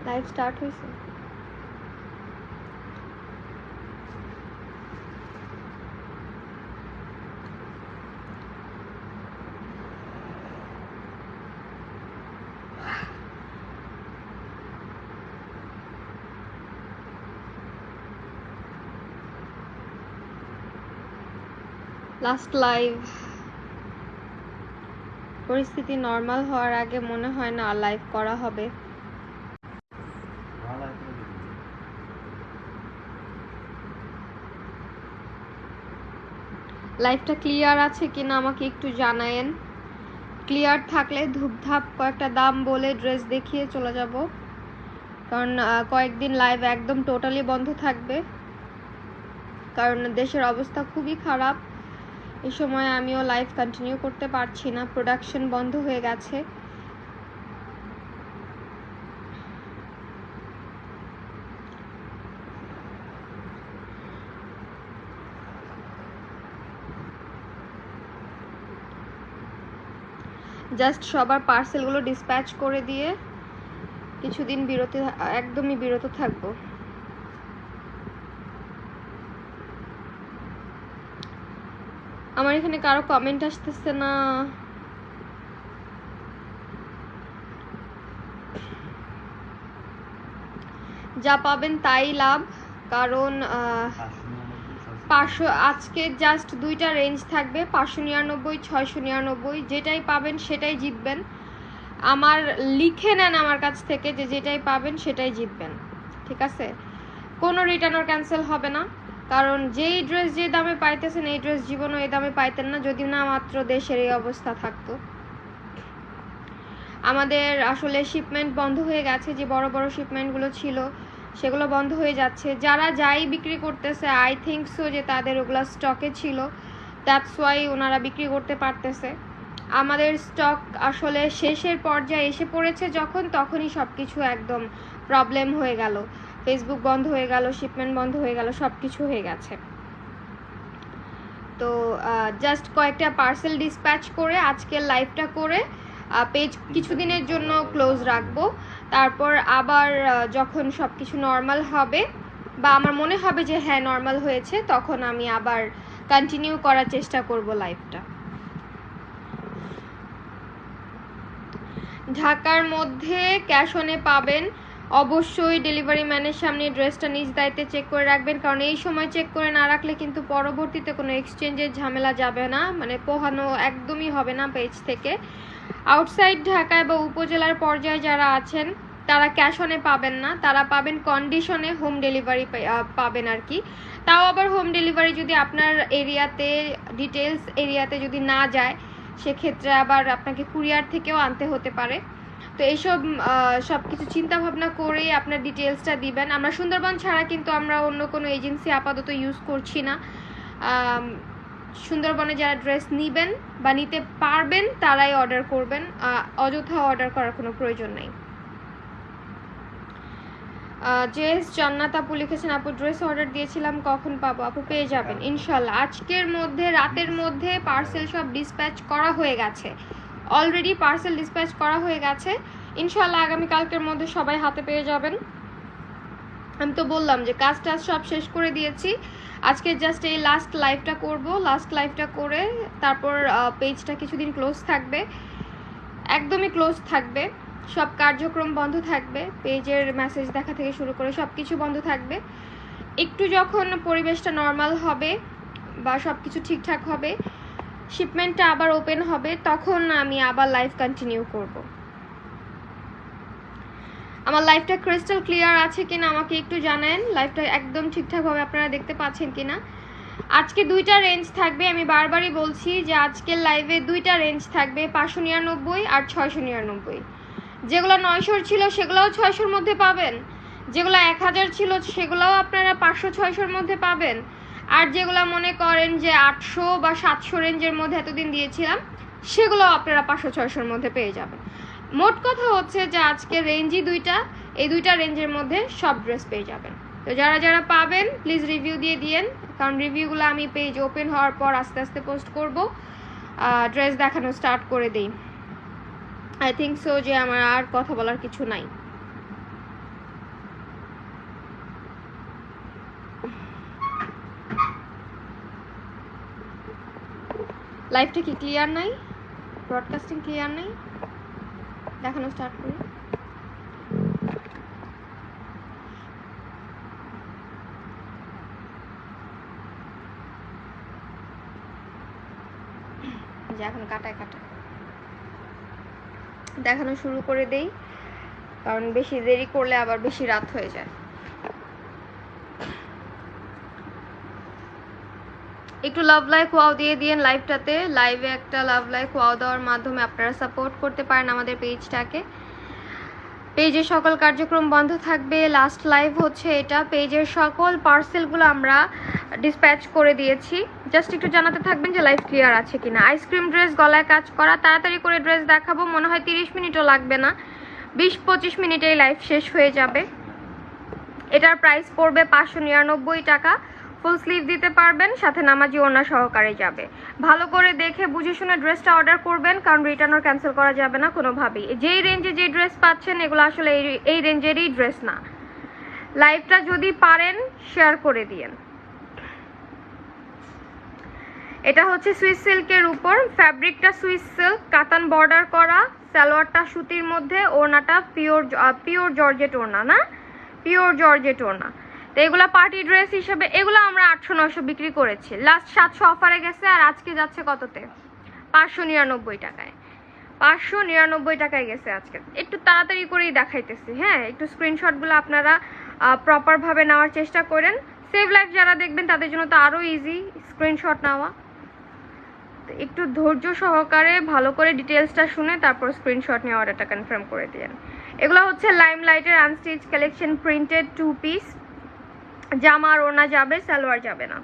Live start হয়েছে। Last live. পরিস্থিতি normal হওয়ার আগে মনে হয় না লাইভ করা হবে। লাইভটা ক্লিয়ার আছে কিনা আমাকে একটু জানায়েন। ক্লিয়ার থাকলে ধূপধাপ কয়েকটা দাম বলে ড্রেস দেখিয়ে চলে যাব, কারণ কয়েকদিন লাইভ একদম টোটালি বন্ধ থাকবে, কারণ দেশের অবস্থা খুবই খারাপ। এই সময় আমিও লাইভ কন্টিনিউ করতে পারছি না, প্রোডাকশন বন্ধ হয়ে গেছে। জাস্ট সবার পার্সেলগুলো ডিসপ্যাচ করে দিয়ে কিছুদিন একদমই বিরত থাকবো। আমার এখানে কারো কমেন্ট আসতেছে না। যা পাবেন তাই লাভ, কারণ 500 আজকে জাস্ট দুইটা রেঞ্জ থাকবে, 599, 699, যেটাই পাবেন সেটাই জিতবেন। আমার লিখে নেন আমার কাছ থেকে যে যেটাই পাবেন সেটাই জিতবেন, ঠিক আছে? কোনো রিটার্ন আর ক্যান্সেল হবে না, কারণ যেই ড্রেস যে দামে পাইতেছেন এই ড্রেস জীবনও এই দামে পাইতেন না যদি না মাত্র দেশের এই অবস্থা থাকতো। আমাদের আসলে শিপমেন্ট বন্ধ হয়ে গেছে, যে বড় বড় শিপমেন্টগুলো ছিল সেগুলো বন্ধ হয়ে যাচ্ছে। যারা যাই বিক্রি করতেছে আই থিঙ্ক সো যে তাদের ওগুলো স্টকে ছিল, দ্যাটস ওয়াই ওনারা বিক্রি করতে পারতেছে। আমাদের স্টক আসলে শেষের পর্যায়ে এসে পড়েছে যখন, তখনই সব কিছু একদম প্রবলেম হয়ে গেল, ফেসবুক বন্ধ হয়ে গেল, শিপমেন্ট বন্ধ হয়ে গেল, সব কিছু হয়ে গেছে। তো জাস্ট কয়েকটা পার্সেল ডিসপ্যাচ করে আজকের লাইভটা করে পেজ কিছুদিনের জন্য ক্লোজ রাখবো। তারপর আবার যখন সব কিছু নর্মাল হবে বা আমার মনে হবে যে হ্যাঁ নর্মাল হয়েছে, তখন আমি আবার কন্টিনিউ করার চেষ্টা করব লাইভটা। ঢাকার মধ্যে ক্যাশ অনে পাবেন, অবশ্যই ডেলিভারি ম্যানের সামনে ড্রেসটা নিজ দায়িত্বে চেক করে রাখবেন, কারণ এই সময় চেক করে না রাখলে কিন্তু পরবর্তীতে কোনো এক্সচেঞ্জের ঝামেলা যাবে না, মানে পোহানো একদমই হবে না পেজ থেকে। আউটসাইড ঢাকায় বা উপজেলার পর্যায়ে যারা আছেন তারা ক্যাশ অনে পাবেন না, তারা পাবেন কন্ডিশনে হোম ডেলিভারি পাবেন আর কি। তাও আবার হোম ডেলিভারি যদি আপনার এরিয়াতে, ডিটেলস এরিয়াতে যদি না যায়, সেক্ষেত্রে আবার আপনাকে কুরিয়ার থেকেও আনতে হতে পারে। তো এইসব সব কিছু চিন্তা ভাবনা করেই আপনার ডিটেলসটা দিবেন। আমরা সুন্দরবন ছাড়া কিন্তু আমরা অন্য কোনো এজেন্সি আপাতত ইউজ করছি না। সুন্দরবনে যারা ড্রেস নেবেন বা নিতে পারবেন তারাই অর্ডার করবেন, অযথা অর্ডার করার কোনো প্রয়োজন নেই। জেস জান্নাত আপু লিখেছেন, আপু ড্রেস অর্ডার দিয়েছিলাম কখন পাবো? আপু পেয়ে যাবেন ইনশাল্লাহ, আজকের মধ্যে, রাতের মধ্যে পার্সেল সব ডিসপ্যাচ করা হয়ে গেছে, অলরেডি পার্সেল ডিসপ্যাচ করা হয়ে গেছে। ইনশাল্লাহ আগামীকালকের মধ্যে সবাই হাতে পেয়ে যাবেন। আমি তো বললাম যে কাজটা সব শেষ করে দিয়েছি, আজকে জাস্ট এই লাস্ট লাইভটা করব, লাস্ট লাইভটা করে তারপর পেজটা কিছুদিন ক্লোজ থাকবে, একদমই ক্লোজ থাকবে, সব কার্যক্রম বন্ধ থাকবে, পেজের মেসেজ দেখা থেকে শুরু করে সব কিছু বন্ধ থাকবে। একটু যখন পরিবেশটা নর্মাল হবে বা সব কিছু ঠিকঠাক হবে, শিপমেন্টটা আবার ওপেন হবে, তখন আমি আবার লাইভ কন্টিনিউ করব। আমার লাইভটা ক্রিস্টাল ক্লিয়ার আছে কিনা আমাকে একটু জানেন, লাইভটা একদম ঠিকঠাকভাবে আপনারা দেখতে পাচ্ছেন কিনা। আজকে দুইটা রেঞ্জ থাকবে, আমি বারবারই বলছি যে আজকের লাইভে দুইটা রেঞ্জ থাকবে, 599 আর 699। যেগুলো 900 ছিল সেগুলোও 600-র মধ্যে পাবেন, যেগুলো 1000 ছিল সেগুলোও আপনারা 500-600-র মধ্যে পাবেন, আর যেগুলো মনে করেন যে 800 বা 700 রেঞ্জের মধ্যে এতদিন দিয়েছিলাম সেগুলো আপনারা 500-600-র মধ্যে পেয়ে যাবেন। মোট কথা হচ্ছে যে আজকে রেঞ্জই দুইটা, এই দুইটা রেঞ্জের মধ্যে সব ড্রেস পেয়ে যাবেন। তো যারা যারা পাবেন প্লিজ রিভিউ দিয়ে দিয়েন, কারণ রিভিউগুলো আমি পেজ ওপেন হওয়ার পর আস্তে আস্তে পোস্ট করব। ড্রেস দেখানো স্টার্ট করে দিই। আই থিঙ্ক সো যে আমার আর কথা বলার কিছু নাই। লাইভটা কি ক্লিয়ার নাই? ব্রডকাস্টিং ক্লিয়ার নাই? দেখানো স্টার্ট করি। এখন কাটায় দেখানো শুরু করে দেই, কারণ বেশি দেরি করলে আবার বেশি রাত হয়ে যায়। একটু লাভ লাইক ওয়াও দিয়ে দিন লাইভটাতে। লাইভে একটা লাভ লাইক ওয়াও দেওয়ার মাধ্যমে আপনারা সাপোর্ট করতে পারেন আমাদের পেজটাকে। পেজের সকল কার্যক্রম বন্ধ থাকবে, লাস্ট লাইভ হচ্ছে এটা। পেজের সকল পার্সেলগুলো আমরা ডিসপ্যাচ করে দিয়েছি। জাস্ট একটু জানাতে থাকবেন যে লাইভ ক্লিয়ার আছে কিনা। আইসক্রিম ড্রেস, গলায় কাজ করা, তাড়াতাড়ি করে ড্রেস দেখাবো, মনে হয় 30 মিনিটও লাগবে না, 20-25 মিনিটেই লাইভ শেষ হয়ে যাবে। এটার প্রাইস পড়বে 599 টাকা। ফুল স্লিভ দিতে পারবেন, সাথে নামাজি ওড়না সহকারে যাবে। ভালো করে দেখে বুঝে শুনে ড্রেসটা অর্ডার করবেন, কারণ রিটার্ন আর ক্যান্সেল করা যাবে না কোনোভাবেই। যেই রেঞ্জে যে ড্রেস পাচ্ছেন এগুলো আসলে এই রেঞ্জেরই ড্রেস না। লাইভটা যদি পারেন শেয়ার করে দিয়েন। এটা হচ্ছে সুইস সিল্কের উপর, ফ্যাব্রিকটা সুইস সিল্ক, কাতান বর্ডার করা, সালোয়ারটা সুতির মধ্যে, ওড়নাটা পিওর জর্জেট ওড়না, না পিওর জর্জেট ওড়না। তো এগুলো পার্টি ড্রেস হিসেবে এগুলো আমরা 800-900 বিক্রি করেছি, লাস্ট 700 অফারে গেছে, আর আজকে যাচ্ছে কততে? 599 টাকায়। 599 টাকায় গেছে আজকে। একটু তাড়াতাড়ি করেই দেখাইতেছি, হ্যাঁ, একটু স্ক্রিনশটগুলো আপনারা প্রপারভাবে নেওয়ার চেষ্টা করেন। সেভ লাইফ যারা দেখবেন তাদের জন্য তো আরও ইজি স্ক্রিনশট নেওয়া। একটু ধৈর্য সহকারে ভালো করে ডিটেলসটা শুনে তারপর স্ক্রিনশট নিয়ে অর্ডারটা কনফার্ম করে দিন। এগুলো হচ্ছে লাইমলাইটের আনস্টিচ কালেকশন, প্রিন্টেড 2 পিস, জামা আর ওড়না যাবে, সালোয়ার যাবে না।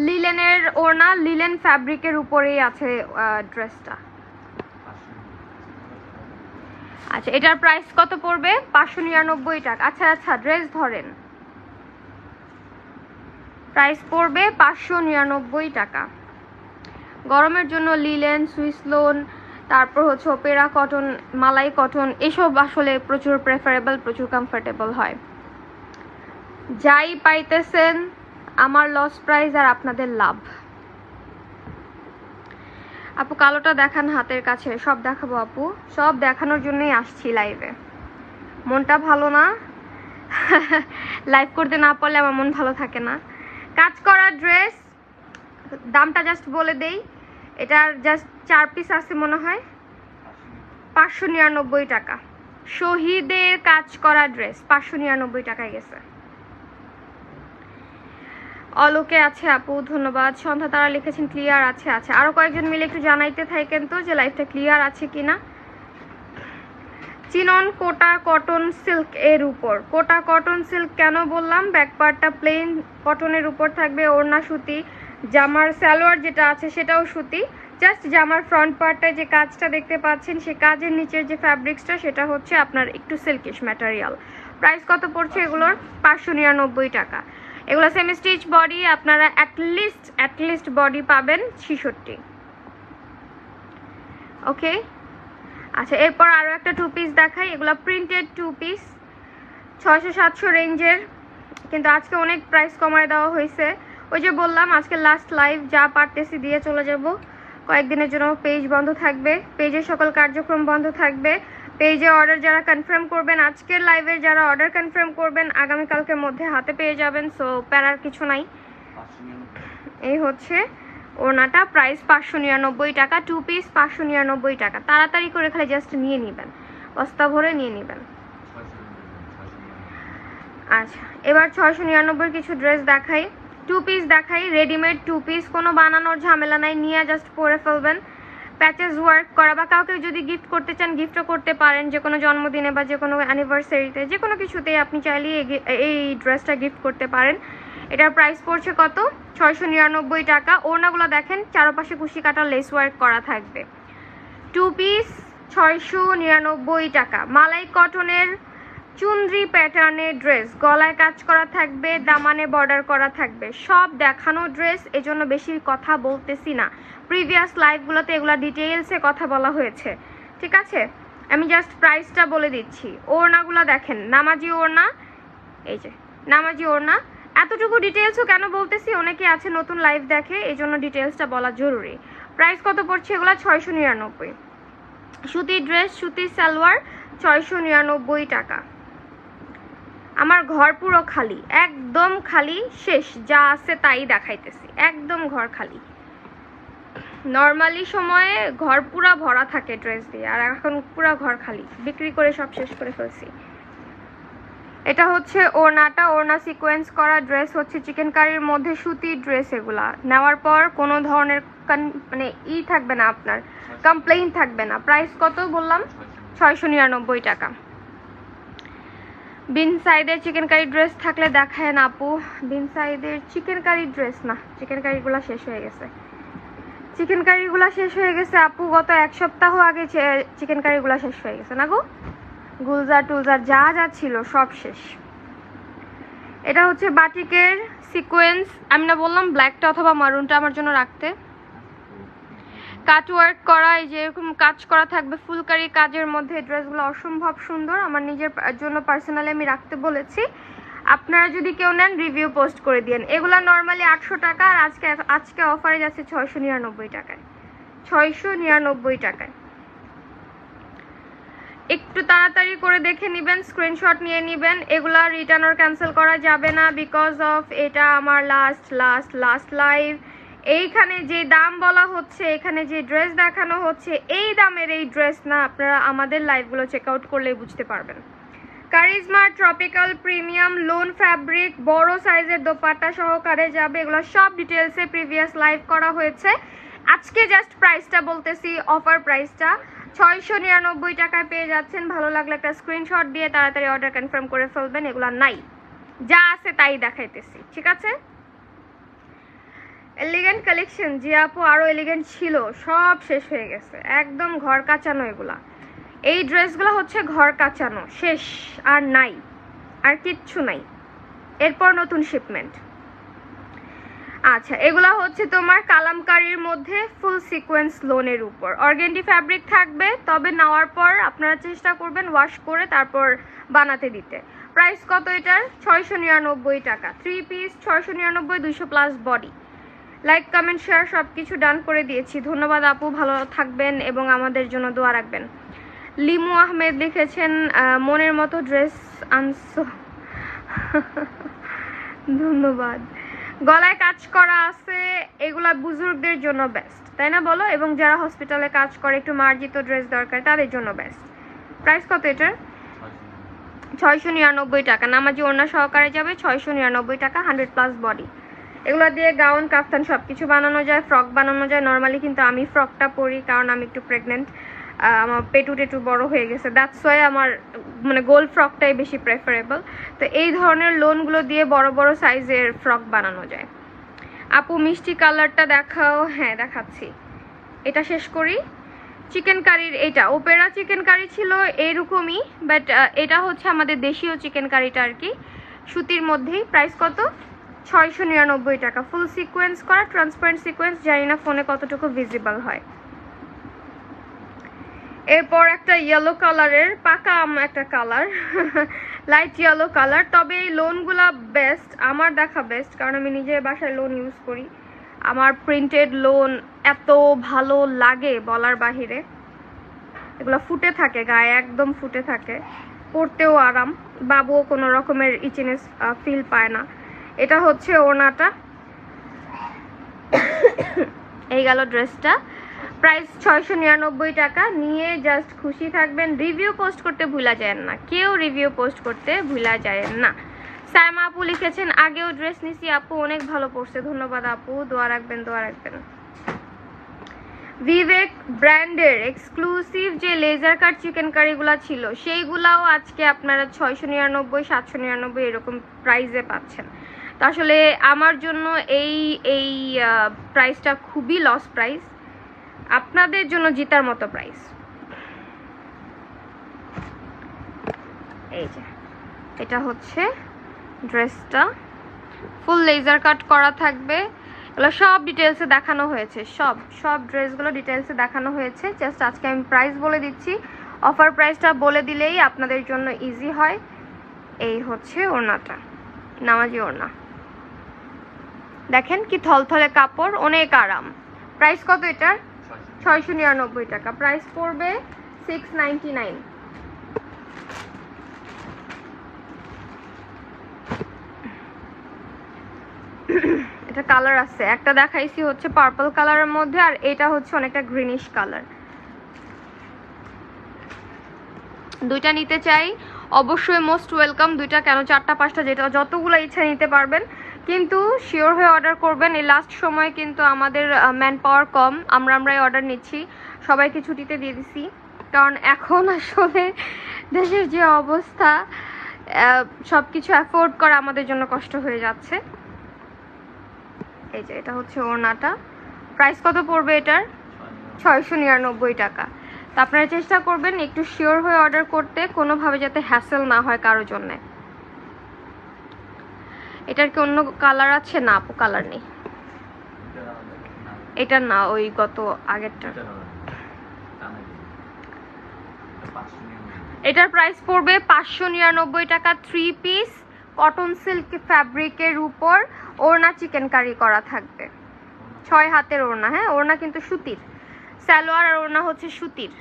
লিলেনের ওড়না, লিলেন ফ্যাব্রিকের উপরেই আছে ড্রেসটা। আচ্ছা, এটার প্রাইস কত পড়বে? 599 টাকা। আচ্ছা ড্রেস ধরেন, প্রাইস পড়বে 599 টাকা। গরমের জন্য লিলেন, সুইস লোন, তারপর হচ্ছে ওপেরা কটন, মালাই কটন, এসব আসলে প্রচুর প্রেফারেবল, প্রচুর কমফোর্টেবল হয়। যাই পাইতেছেন আমার লস প্রাইস আর আপনাদের লাভ। আপু কালোটা দেখান হাতের কাছে। সব দেখাবো আপু, সব দেখানোর জন্যই আসছি লাইভে। মনটা ভালো না, লাইভ করতে না পারলে আমার মন ভালো থাকে না। কাজ করা ড্রেস, দামটা জাস্ট বলে দেই, এটার জাস্ট 4 পিস আছে মনে হয়, 599 টাকা। শহীদের কাজ করা ড্রেস 599 টাকায় গেছে। অলোকে আছে আপু, ধন্যবাদ। সন্ধ্যা তারা লিখেছেন ক্লিয়ার আছে। আচ্ছা, আরো কয়েকজন মিলে একটু জানাইতে থাকেন তো যে লাইভটা ক্লিয়ার আছে কিনা। চিনন কোটা কটন সিল্ক এর উপর, কোটা কটন সিল্ক কেন বললাম, ব্যাক পার্টটা প্লেন কটনের উপর থাকবে, ওড়না সুতি, জামার সালোয়ার যেটা আছে সেটাও সুতি, জাস্ট জামার ফ্রন্ট পার্টটায় যে কাজটা দেখতে পাচ্ছেন সে কাজের নিচের যে ফ্যাব্রিক্সটা সেটা হচ্ছে আপনার একটু সিল্কিশ ম্যাটেরিয়াল। প্রাইস কত পড়ছে এগুলোর? 599 টাকা। এগুলো সেমি স্টিচ বডি, আপনারা অ্যাটলিস্ট বডি পাবেন 66। ওকে, আচ্ছা এরপর আরও একটা 2 পিস দেখাই। এগুলো প্রিন্টেড 2 পিস, 600-700 রেঞ্জের, কিন্তু আজকে অনেক প্রাইস কমায় দেওয়া হয়েছে। ওই যে বললাম আজকে লাস্ট লাইভ, যা পারতেছি দিয়ে চলে যাব। কয়েকদিনের জন্য পেজ বন্ধ থাকবে, পেজের সকল কার্যক্রম বন্ধ থাকবে। পেজে অর্ডার যারা কনফার্ম করবেন, আজকের লাইভের যারা অর্ডার কনফার্ম করবেন আগামীকালকের মধ্যে হাতে পেয়ে যাবেন, সো প্যারার কিছু নাই। এই হচ্ছে ওড়নাটা, প্রাইস 599 টাকা, 2 পিস 599 টাকা। তাড়াতাড়ি করে খালি জাস্ট নিয়ে নেবেন, বস্তা ভরে নিয়ে নেবেন। আচ্ছা, এবার 699 কিছু ড্রেস দেখাই, 2 পিস দেখাই, রেডিমেড 2 পিস, কোনো বানানোর ঝামেলা নাই, নিয়ে জাস্ট পরে ফেলবেন। প্যাচেস ওয়ার্ক করা, বা কাউকে যদি গিফট করতে চান গিফটও করতে পারেন, যে কোনো জন্মদিনে বা যে কোনো অ্যানিভার্সারিতে, যে কোনো কিছুতেই আপনি চাইলে এই ড্রেসটা গিফট করতে পারেন। এটার প্রাইস পড়ছে কত? 699 টাকা। ওড়নাগুলো দেখেন, চারপাশে কুশি কাটা লেস ওয়ার্ক করা থাকবে। 2 পিস 699 টাকা। মালাই কটনের চুনরি প্যাটার্নের ড্রেস, গলায় কাজ করা থাকবে, দামানে বর্ডার করা থাকবে, সব দেখানো ড্রেস, এজন্য বেশি কথা বলতেছি না। প্রিভিয়াস লাইভগুলোতে এগুলো ডিটেইলসে কথা বলা হয়েছে, ঠিক আছে? আমি জাস্ট প্রাইসটা বলে দিচ্ছি। ওড়নাগুলো দেখেন, নামাজি ওড়না, এই যে নামাজি ওড়না। এতটুকু ডিটেইলসও কেন বলতেছি, অনেকে আছে নতুন লাইভ দেখে, এই জন্য ডিটেইলসটা বলা জরুরি। প্রাইস কত পড়ছে এগুলো? 699। সুতির ড্রেস, সুতির সালোয়ার, 699 টাকা। আমার ঘর পুরো খালি, একদম খালি, শেষ, যা আছে তাই দেখাইতেছি, একদম ঘর খালি। নর্মালি সময়ে ঘর পুরা ভরা থাকে ড্রেস দিয়ে, আর এখন পুরা ঘর খালি, বিক্রি করে সব শেষ করে ফেলছি। এটা হচ্ছে ওড়নাটা, ওড়না সিকোয়েন্স করা ড্রেস, হচ্ছে চিকেন কারির মধ্যে সুতির ড্রেস। এগুলা নেওয়ার পর কোনো ধরনের মানে থাকবে না, আপনার কমপ্লেইন থাকবে না। প্রাইস কত বললাম? 699 টাকা। বিন সাইডের চিকেন কারি ড্রেস থাকলে দেখায় না আপু। বিন সাইডের চিকেন কারি ড্রেস না, চিকেন কারিগুলা শেষ হয়ে গেছে, চিকেন কারিগুলা শেষ হয়ে গেছে আপু। গত 1 সপ্তাহ আগে চিকেন কারিগুলা শেষ হয়ে গেছে না গো। গুলজার টুলজার যা যা ছিল সব শেষ। এটা হচ্ছে বাটিকের সিকোয়েন্স, আমি না বললাম ব্ল্যাকটা অথবা মারুনটা আমার জন্য রাখতে। কাট ওয়ার্ক করা, এই যে এরকম কাজ করা থাকবে ফুলকারি কাজের মধ্যে। ড্রেসগুলো অসম্ভব সুন্দর, আমার নিজের জন্য পার্সোনালি আমি রাখতে বলেছি। আপনারা যদি কেউ নেন রিভিউ পোস্ট করে দিন। এগুলা নর্মালি 800 টাকা, আর আজকে অফারে যাচ্ছে 699 টাকায়, 699 টাকায়। একটু তাড়াতাড়ি করে দেখে নেবেন, স্ক্রিনশট নিয়ে নেবেন। এগুলা রিটার্ন আর ক্যান্সেল করা যাবে না, বিকজ অফ এটা আমার লাস্ট লাইভ। এইখানে যে দাম বলা হচ্ছে, এখানে যে ড্রেস দেখানো হচ্ছে, এই দামের এই ড্রেস না। আপনারা আমাদের লাইভগুলো চেক আউট করলেই বুঝতে পারবেন। Charisma tropical premium loan fabric, বড় সাইজের দোপাট্টা সহকারে যাবে। এগুলো সব ডিটেলসে প্রিভিয়াস লাইভ করা হয়েছে। আজকে জাস্ট প্রাইসটা বলতেছি, অফার প্রাইসটা 699 টাকায় পেয়ে যাচ্ছেন। ভালো লাগলে একটা স্ক্রিনশট দিয়ে তাড়াতাড়ি অর্ডার কনফার্ম করে ফেলবেন। এগুলো নাই, যা আছে তাই দেখাইতেছি, ঠিক আছে? এলিগেন্ট কালেকশন, যে আপু আরো এলিগেন্ট ছিল সব শেষ হয়ে গেছে, একদম ঘর কাচানো। এগুলা, এই ড্রেসগুলো হচ্ছে ঘর কাচানো, শেষ, আর নাই, আর কিচ্ছু নাই। এরপর নতুন শিপমেন্ট। আচ্ছা, এগুলা হচ্ছে তোমার কালামকারীর মধ্যে ফুল সিকোয়েন্স লোনের উপর অর্গেন্ডি ফ্যাব্রিক থাকবে। তবে নেওয়ার পর আপনারা চেষ্টা করবেন ওয়াশ করে তারপর বানাতে দিতে। প্রাইস কত এটার? 699 টাকা। 3 piece 699, 200 plus body. Like comment share সব কিছু ডান করে দিয়েছি। ধন্যবাদ আপু, ভালো থাকবেন এবং আমাদের জন্য দোয়া রাখবেন। লিমু আহমেদ লিখেছেন মনের মতো ড্রেস আনছো, ধন্যবাদ। গলায় কাজ করা আছে, এগুলা বুজুর্গদের জন্য বেস্ট, তাই না বলো? এবং যারা হসপিটালে কাজ করে, একটু মার্জিত ড্রেস দরকার, তাদের জন্য বেস্ট। প্রাইস কত এটার? 699 টাকা। নামাজি ওড়না সহকারে যাবে 699 টাকা, 100 প্লাস বডি। এগুলো দিয়ে গাউন, কাফতান সব কিছু বানানো যায়, ফ্রক বানানো যায়। নর্মালি কিন্তু আমি ফ্রকটা পরি, কারণ আমি একটু প্রেগনেন্ট, আমার পেটু বড় হয়ে গেছে, দ্যাটস ওয়াই আমার মানে গোল ফ্রকটাই বেশি প্রেফারেবল। তো এই ধরনের লোনগুলো দিয়ে বড় বড় সাইজের ফ্রক বানানো যায়। আপু মিষ্টি কালারটা দেখাও। হ্যাঁ দেখাচ্ছি, এটা শেষ করি। চিকেন কারির, এটা ওপেরা চিকেন কারি ছিল এইরকমই, বাট এটা হচ্ছে আমাদের দেশীয় চিকেন কারিটা আর কি, সুতির মধ্যেই। প্রাইস কত? 699 টাকা। ফুল সিকোয়েন্স করা, ট্রান্সপারেন্ট সিকোয়েন্স, জানি না ফোনে কতটুকু ভিজিবল হয়। এরপর একটা ইয়েলো কালারের, পাকা একটা কালার, লাইট ইয়েলো কালার। তবে এই লোনগুলা বেস্ট, আমার দেখা বেস্ট, কারণ আমি নিজের বাসায় লোন ইউজ করি। আমার প্রিন্টেড লোন এত ভালো লাগে বলার বাহিরে। এগুলো ফুটে থাকে গায়ে, একদম ফুটে থাকে, পরতেও আরাম, বাবুও কোনো রকমের ইচিনেস ফিল পায় না। এটা হচ্ছে ওড়নাটা। এই গেল ড্রেসটা। প্রাইস 699 টাকা। নিয়ে জাস্ট খুশি থাকবেন। রিভিউ পোস্ট করতে ভুলা যায় না, কেউ রিভিউ পোস্ট করতে ভুলা যায় না। সাইমা আপু লিখেছেন আগেও ড্রেস নিছি আপু, অনেক ভালো পড়ছে। ধন্যবাদ আপু, দোয়া রাখবেন, দোয়া রাখবেন। বিবেক ব্র্যান্ডের এক্সক্লুসিভ যে লেজার কাট চিকেন কারিগুলো ছিল, সেইগুলাও আজকে আপনারা 699, 799 এরকম প্রাইসে পাচ্ছেন। তো আসলে আমার জন্য এই প্রাইসটা খুবই লস প্রাইস, আপনাদের জন্য জিতার মতো প্রাইস। এই যে এটা হচ্ছে ড্রেসটা, ফুল লেজার কাট করা থাকবে। এগুলো সব ডিটেলসে দেখানো হয়েছে, সব ড্রেসগুলো ডিটেলসে দেখানো হয়েছে। জাস্ট আজকে আমি প্রাইস বলে দিচ্ছি, অফার প্রাইসটা বলে দিলেই আপনাদের জন্য ইজি হয়। এই হচ্ছে ওড়নাটা, নামাজি ওড়না, দেখেন কি থলথলে কাপড়, অনেক আরাম। প্রাইস কত এটার? 699 টাকা। প্রাইস পড়বে 699। এটা কালার আছে, একটা দেখাইছি হচ্ছে পার্পল কালারের মধ্যে, আর এটা হচ্ছে অনেকটা গ্রিনিশ কালার। দুইটা নিতে চাই অবশ্যই মোস্ট ওয়েলকাম। দুইটা কেন, 4টা 5টা, যেটা যতগুলো ইচ্ছা নিতে পারবেন, কিন্তু শিওর হয়ে অর্ডার করবেন। এই লাস্ট সময় কিন্তু আমাদের ম্যান পাওয়ার কম, আমরাই অর্ডার নিচ্ছি, সবাইকে ছুটিতে দিয়ে দিছি, কারণ এখন আসলে দেশের যে অবস্থা, সব কিছু অ্যাফোর্ড করা আমাদের জন্য কষ্ট হয়ে যাচ্ছে। এই যে এটা হচ্ছে ওড়নাটা। প্রাইস কত পড়বে এটার? 699 টাকা। তো আপনারা চেষ্টা করবেন একটু শিওর হয়ে অর্ডার করতে, কোনোভাবে যাতে হ্যাসেল না হয় কারোর জন্যে। এটার কি অন্য কালার আছে? না আপু, কালার নেই। এটা না, ওই গত আগেরটা। এটার প্রাইস পড়বে 599 টাকা। 3 পিস কটন সিল্ক ফ্যাব্রিকের উপর ওড়না চিকেন কারি করা থাকবে, 6 হাতের ওড়না। হ্যাঁ, ওড়না কিন্তু সুতির, সালোয়ার আর ওড়না হচ্ছে সুতির।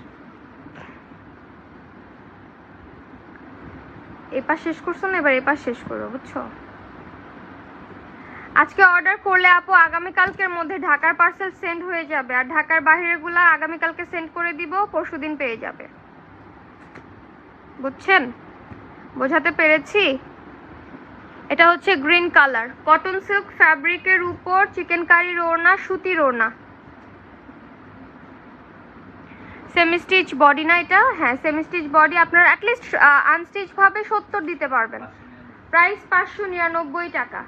এপাশ শেষ করছো না, এবার এপাশ শেষ করবো, বুঝছো? আজকে অর্ডার করলে আপু আগামীকালকের মধ্যে ঢাকার পার্সেল সেন্ড হয়ে যাবে, আর ঢাকার বাইরেরগুলা আগামীকালকে সেন্ড করে দিব, পরশুদিন পেয়ে যাবে। বুঝছেন? বোঝাতে পেরেছি? এটা হচ্ছে গ্রিন কালার, কটন সিল্ক ফ্যাব্রিকের উপর চিকেন কারির ওড়না, সুতির ওড়না। সেমি স্টিচ বডি না এটা? হ্যাঁ, সেমি স্টিচ বডি। আপনার অ্যাটলিস্ট আনস্টিচ ভাবে 70 দিতে পারবেন। প্রাইস 599 টাকা।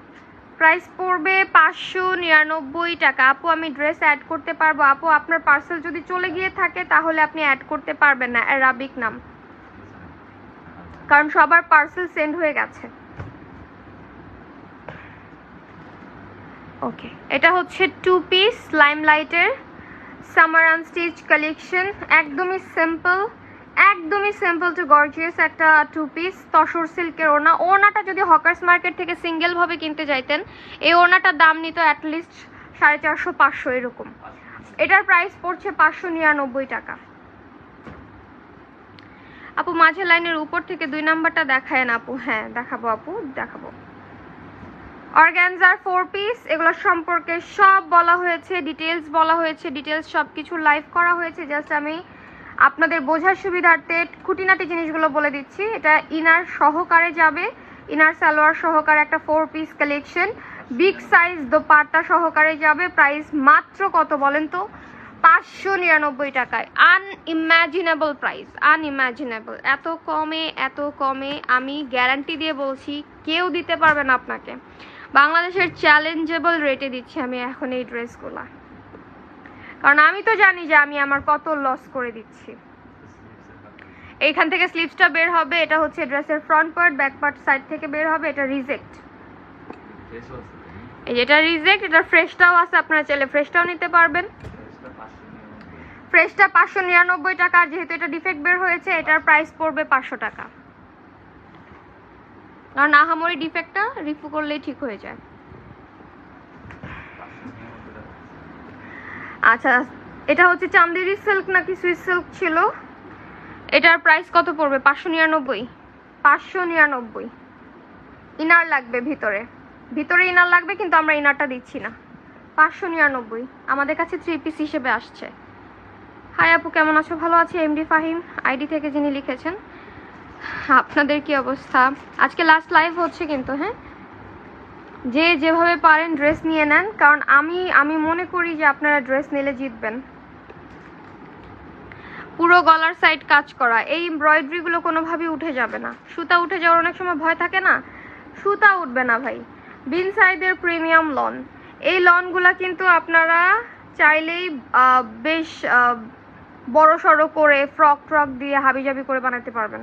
প্রাইস পড়বে 599 টাকা। আপু আমি ড্রেস অ্যাড করতে পারবো? আপু আপনার পার্সেল যদি চলে গিয়ে থাকে তাহলে আপনি অ্যাড করতে পারবেন না, অ্যারাবিক নাম, কারণ সবার পার্সেল সেন্ড হয়ে গেছে। ওকে, এটা হচ্ছে 2 পিস লাইমলাইটের সামার আনস্টিচ কালেকশন। একদমই সিম্পল টু গর্জিয়াস একটা 2 পিস তসর সিল্কের ওড়না। ওড়নাটা যদি হকার্স মার্কেট থেকে সিঙ্গেল ভাবে কিনতে যাইতেন, এই ওড়নাটার দাম নিত অ্যাটলিস্ট 450-500 এরকম। এটার প্রাইস পড়ছে 599 টাকা। আপু মাঝে লাইনের উপর থেকে 2 নাম্বারটা দেখায় না আপু? হ্যাঁ দেখাবো আপু, দেখাবো। অর্গানজার 4 পিস, এগুলো সম্পর্কে সব বলা হয়েছে, ডিটেলস বলা হয়েছে, ডিটেলস সব কিছু লাইভ করা হয়েছে। জাস্ট আমি আপনাদের বোঝার সুবিধার্থে খুঁটিনাটি জিনিসগুলো বলে দিচ্ছি। এটা ইনার সহকারে যাবে, ইনার সালোয়ার সহকারে একটা 4 piece collection, big size dupatta সহকারে যাবে। প্রাইস মাত্র কত বলেন তো? 599 টাকায়। Unimaginable price, unimaginable. এত কমে আমি গ্যারান্টি দিয়ে বলছি কেউ দিতে পারবে না আপনাকে। বাংলাদেশের চ্যালেঞ্জেবল রেটে দিচ্ছি আমি এখন এই ড্রেসগুলা, কারণ আমি তো জানি যে আমি আমার কত লস করে দিচ্ছি। এইখান থেকে স্লিভসটা বের হবে, এটা হচ্ছে ড্রেসের front part, back part side থেকে বের হবে। এটা রিজেক্ট, এই যেটা রিজেক্ট, এটা ফ্রেশটাও আছে, আপনারা চাইলে ফ্রেশটাও নিতে পারবেন। ফ্রেশটা 599 টাকা, আর যেহেতু এটা ডিফেক্ট বের হয়েছে এটার প্রাইস পড়বে 500 টাকা, কারণ আহামরি ডিফেক্টটা রিফু করলেই ঠিক হয়ে যায়। আচ্ছা, এটা হচ্ছে চান্দেরি সিল্ক নাকি সুইস সিল্ক ছিল, এটার প্রাইস কত পড়বে? 599। 599। ইনার লাগবে ভিতরে ইনার লাগবে, কিন্তু আমরা ইনারটা দিচ্ছি না। 599 আমাদের কাছে 3 পিস হিসেবে আসছে। হাই আপু কেমন আছো? ভালো আছি। এমডি ফাহিম আইডি থেকে যিনি লিখেছেন। আপনাদের কি অবস্থা? আজকে লাস্ট লাইভ হচ্ছে কিন্তু, হ্যাঁ যে যেভাবে পারেন ড্রেস নিয়ে নেন, কারণ আমি মনে করি যে আপনারা ড্রেস নিলে জিতবেন। পুরো গলার সাইড কাজ করা, এই এমব্রয়ডারিগুলো কোনোভাবেই উঠে যাবে না। সুতা উঠে যাওয়ার অনেক সময় ভয় থাকে না, সুতা উঠবে না ভাই। বিন সাইদের প্রিমিয়াম লন, এই লনগুলা কিন্তু আপনারা চাইলেই বেশ বড় সড়ো করে ফ্রক দিয়ে হাবিজাবি করে বানাতে পারবেন।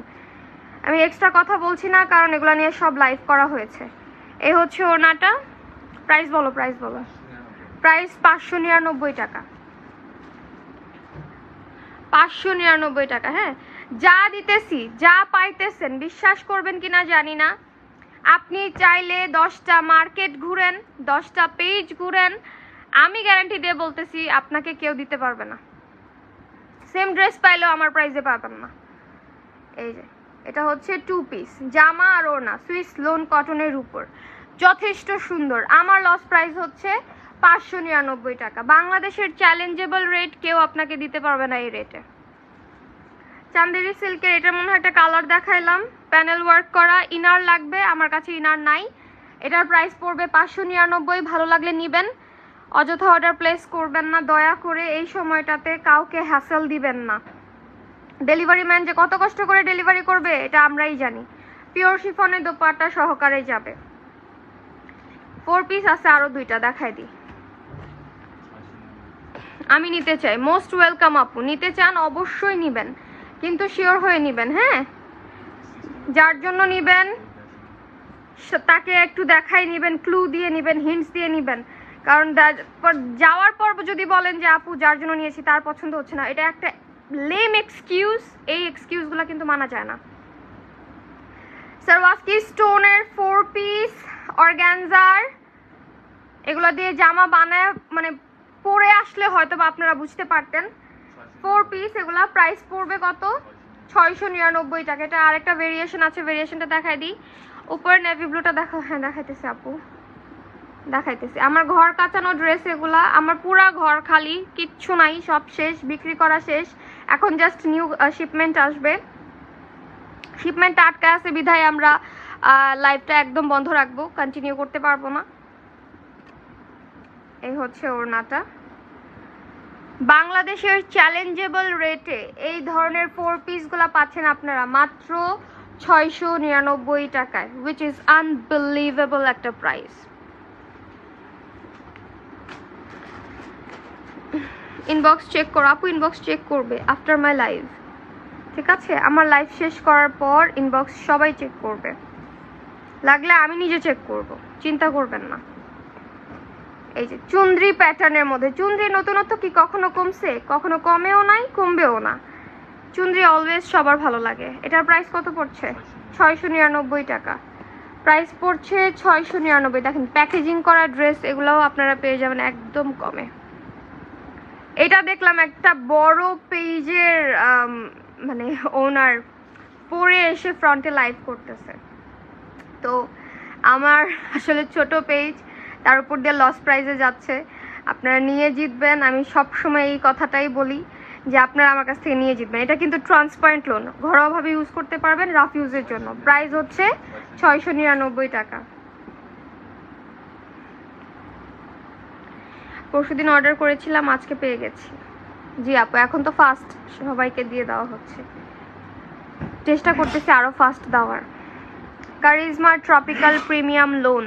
আমি এক্সট্রা কথা বলছি না, কারণ এগুলো নিয়ে সব লাইভ করা হয়েছে। এই হচ্ছে ওড়নাটা। প্রাইস বলো, প্রাইস বলো। প্রাইস 599 টাকা, 599 টাকা। হ্যাঁ, যা দিতেছি, যা পাইতেছেন, বিশ্বাস করবেন কিনা জানি না, আপনি চাইলে 10টা মার্কেট ঘুরেন, 10টা পেজ ঘুরেন, আমি গ্যারান্টি দিয়ে বলতেছি আপনাকে কেউ দিতে পারবে না। সেম ড্রেস পাইলেও আমার প্রাইসে পাবেন না। এই যে এটা হচ্ছে 2 পিস জামা আর ওড়না, সুইস লোন কটনের উপর, যথেষ্ট সুন্দর। আমার লস প্রাইস হচ্ছে 599 টাকা। বাংলাদেশের চ্যালেঞ্জেবল রেট, কেউ আপনাকে দিতে পারবে না এই রেটে। চান্দেরি সিল্কের, এটার মনে হয় একটা কালার দেখাইলাম, প্যানেল ওয়ার্ক করা। ইনার লাগবে, আমার কাছে ইনার নাই। এটার প্রাইস পড়বে 599। ভালো লাগলে নিবেন, অযথা অর্ডার প্লেস করবেন না দয়া করে। এই সময়টাতে কাউকে হ্যাসেল দিবেন না। ডেলিভারি ম্যান যে কত কষ্ট করে ডেলিভারি করবে এটা আমরাই জানি। পিওর শিফনের দোপাট্টা সহকারে যাবে। 4 পিস আছে, আরো 2টা দেখাই দিই। আমি নিতে চাই, মোস্ট ওয়েলকাম আপু। নিতে চান অবশ্যই নিবেন, কিন্তু শিওর হয়ে নিবেন। হ্যাঁ, যার জন্য নিবেন তাকে একটু দেখাই নিবেন, ক্লু দিয়ে নিবেন, হিন্টস দিয়ে নিবেন। কারণ যাওয়ার পর যদি বলেন যে আপু যার জন্য নিয়েছি তার পছন্দ হচ্ছে না, এটা একটা লেম এক্সকিউজ। এই এক্সকিউজগুলো কিন্তু মানা যায় না। সারওয়াস্কি স্টোনের 4 পিস অর্গানজার, এগুলো দিয়ে জামা বানায়, মানে পরে আসলে হয়তো বা আপনারা বুঝতে পারতেন। 4 পিস, এগুলা প্রাইস পড়বে কত? 699 টাকা। এটা আরেকটা ভেরিয়েশন আছে, ভেরিয়েশনটা দেখাই দিই। উপরে নেভি ব্লুটা দেখো। হ্যাঁ দেখাইতেছি আপু, দেখাইতেছি। আমার ঘর কাচানো ড্রেস এগুলা, আমার পুরা ঘর খালি, কিচ্ছু নাই, সব শেষ, বিক্রি করা শেষ। এখন জাস্ট নিউ শিপমেন্ট আসবে। শিপমেন্ট আটকা আছে বিধায় আমরা লাইভটা একদম বন্ধ রাখবো, কন্টিনিউ করতে পারবো না। এই হচ্ছে ওড়নাটা। বাংলাদেশের চ্যালেঞ্জেবল রেটে এই ধরনের 4 পিসগুলো পাচ্ছেন আপনারা মাত্র 699 টাকায়, which is unbelievable একটা প্রাইস। ইনবক্স চেক করো আপু, ইনবক্স চেক করবে আফটার মাই লাইভ, ঠিক আছে? আমার লাইভ শেষ করার পর ইনবক্স সবাই চেক করবে, লাগলে আমি নিজে চেক করব, চিন্তা করবেন না। এই যে চুন্দ্রি প্যাটার্নের মধ্যে, চুন্দ্রি নতুনত্ব কি কখনো কমছে? কখনো কমেও নাই, কমবেও না। চুন্দ্রি অলওয়েজ সবার ভালো লাগে। এটার প্রাইস কত পড়ছে? 699 টাকা প্রাইস পড়ছে, 699। দেখেন প্যাকেজিং করা ড্রেস, এগুলোও আপনারা পেয়ে যাবেন একদম কমে। এটা দেখলাম একটা বড় পেজের মানে ওনার পরে এসে ফ্রন্টে লাইভ করতেছে, তো আমার আসলে ছোট পেজ, তার উপর দিয়ে লস প্রাইজে যাচ্ছে। আপনারা নিয়ে জিতবেন, আমি সব সময় এই কথাটাই বলি যে আপনারা আমার কাছ থেকে নিয়ে জিতবেন। এটা কিন্তু ট্রান্সপারেন্ট লোন, ঘরোয়াভাবে ইউজ করতে পারবেন, রাফ ইউজের জন্য। প্রাইস হচ্ছে 699 টাকা। পরশুদিন অর্ডার করেছিলাম, আজকে পেয়ে গেছি। জি আপু, এখন তো ফাস্ট সবাইকে দিয়ে দেওয়া হচ্ছে, চেষ্টা করতেছি আরো ফাস্ট দেওয়ার। কারিজমা ট্রপিক্যাল প্রিমিয়াম লোন,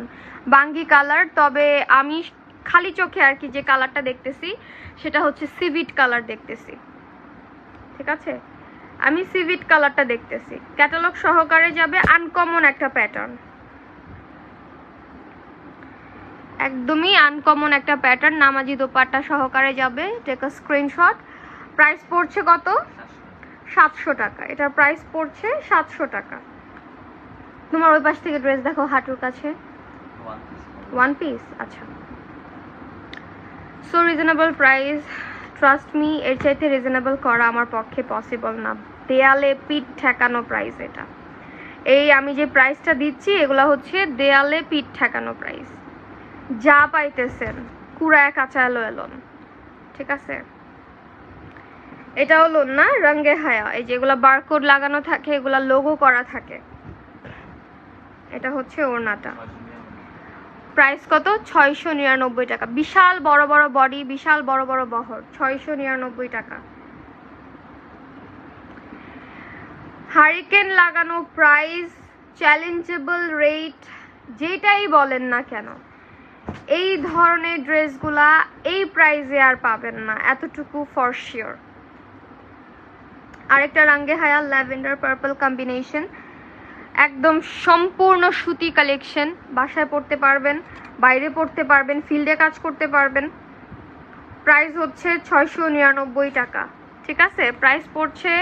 বাঙ্গি কালার, তবে আমি খালি চোখে আর কি যে কালারটা দেখতেছি সেটা হচ্ছে সিভিট কালার দেখতেছি, ঠিক আছে? আমি সিভিট কালারটা দেখতেছি। ক্যাটালগ সহকারে যাবে, আনকমন একটা প্যাটার্ন, একদমই আনকমন একটা প্যাটার্ন। নামাজি দোপাট্টা সহকারে যাবে, টেক আ স্ক্রিনশট। প্রাইস পড়ছে কত? 700 টাকা। এটার প্রাইস পড়ছে 700 টাকা। তোমার ওই পাশ থেকে ড্রেস দেখো, হাঁটুর কাছে 1 পিস। আচ্ছা, so reasonable price, trust me, এর চাইতে রিজনেবল করা আমার পক্ষে পসিবল না। দেয়ালে পিঠ ঠেকানো প্রাইস এটা। এই আমি যে প্রাইসটা দিচ্ছি এগুলো হচ্ছে দেয়ালে পিঠ ঠেকানো প্রাইস। যা পাইতেছেন কুড়ায় কাঁচা এলোন, ঠিক আছে? এটাও লোন না, রঙে হায়া, এই যেগুলো বারকোড লাগানো থাকে, এগুলা লোগো করা থাকে। এটা হচ্ছে ওড়নাটা। প্রাইস কত? 699 টাকা। বিশাল বড় বড় বডি, বিশাল বড় বড় বহর, 699 টাকা। হারিকেন লাগানো প্রাইস, চ্যালেঞ্জেবল রেট, যেটাই বলেন না কেন, এই ধরনের ড্রেসগুলা এই প্রাইসে আর পাবেন না, এতটুকু ফর শিওর। আরেকটা রঙে হায়া ল্যাভেন্ডার পার্পল কম্বিনেশন, একদম সম্পূর্ণ সুতি কালেকশন, বাসায় পড়তে পারবেন, বাইরে পড়তে পারবেন, ফিল্ডে কাজ করতে পারবেন। প্রাইস হচ্ছে 699 টাকা, ঠিক আছে? প্রাইস পড়ছে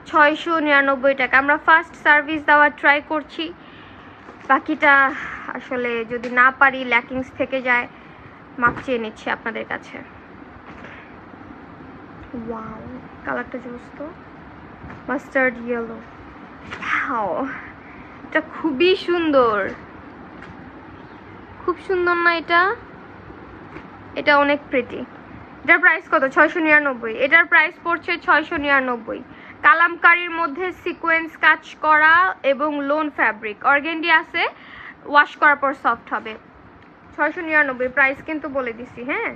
699 টাকা। আমরা ফার্স্ট সার্ভিস দেওয়ার ট্রাই করছি, বাকিটা আসলে যদি না পারি, ল্যাকিংস থেকে যায়, মাপ চেয়ে নিচ্ছি আপনাদের কাছে। ওয়াও, কালারটা জোস তো, মাস্টার্ড ইয়েলো। ওয়াও, এটা খুবই সুন্দর, খুব সুন্দর না এটা? এটা অনেক প্রিটি। এটার প্রাইস কত? 699। এটার প্রাইস পড়ছে 699। কালামকারীর মধ্যে সিকোয়েন্স কাজ করা এবং লোন ফ্যাব্রিক, অর্গেন্ডি আছে, ওয়াশ করার পর সফট হবে। 699 প্রাইস কিন্তু বলে দিছি। হ্যাঁ,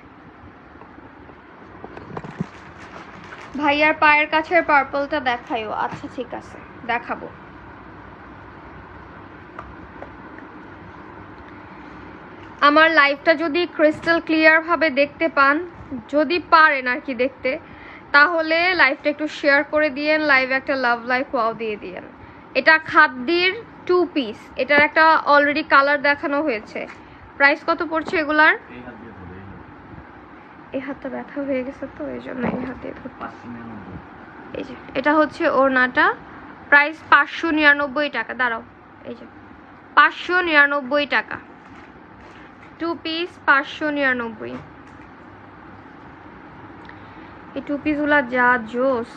ভাইয়ার পায়ের কাছের পার্পলটা দেখাইও। আচ্ছা ঠিক আছে, দেখাবো। আমার লাইভটা যদি ক্রিস্টাল ক্লিয়ার ভাবে দেখতে পান, যদি পারেন আর কি দেখতে, তাহলে লাইভটা একটু শেয়ার করে দিয়েন, লাইভে একটা লাভ লাইক ওয়াও দিয়ে দিয়েন। এটা খাদ্যির 2 পিস, এটার একটা অলরেডি কালার দেখানো হয়েছে। প্রাইস কত পড়ছে এগুলার? এই হাতটা ব্যথা হয়ে গেছে তো এই জন্য এই হাতে। এই যে এটা হচ্ছে ওড়নাটা, প্রাইস 599 টাকা। দাঁড়াও, এই যে 599 টাকা, 2 পিস 599। এই 2 পিসগুলা যা জোস,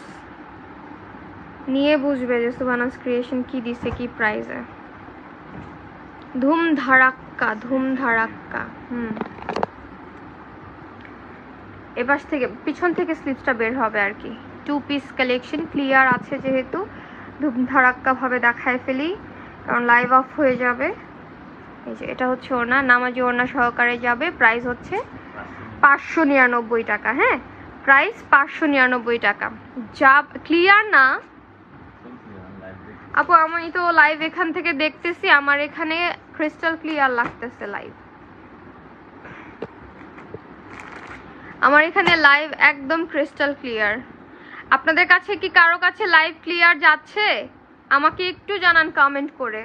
নিয়ে বুঝবে যে সুবানাস ক্রিয়েশন কি দিছে, কি প্রাইসে। ধুম ধারাক্কা, ধুম ধারাক্কা। এপাশ থেকে, পিছন থেকে স্লিভসটা বের হবে আর কি। 2 পিস কালেকশন, ক্লিয়ার আছে যেহেতু ধুম ধারাক্কা ভাবে দেখায় ফেলি, কারণ লাইভ অফ হয়ে যাবে। এই যে এটা হচ্ছে ওড়না, নামাজি ওড়না সহকারে যাবে। প্রাইস হচ্ছে 599 টাকা। হ্যাঁ, প্রাইস 599 টাকা। যা ক্লিয়ার না আপু? আমি তো লাইভ এখান থেকে দেখতেছি, আমার এখানে ক্রিস্টাল ক্লিয়ার লাগতেছে লাইভ। আমার এখানে লাইভ একদম ক্রিস্টাল ক্লিয়ার। আপনাদের কাছে কি কারো কাছে লাইভ ক্লিয়ার যাচ্ছে? আমাকে একটু জানান কমেন্ট করে।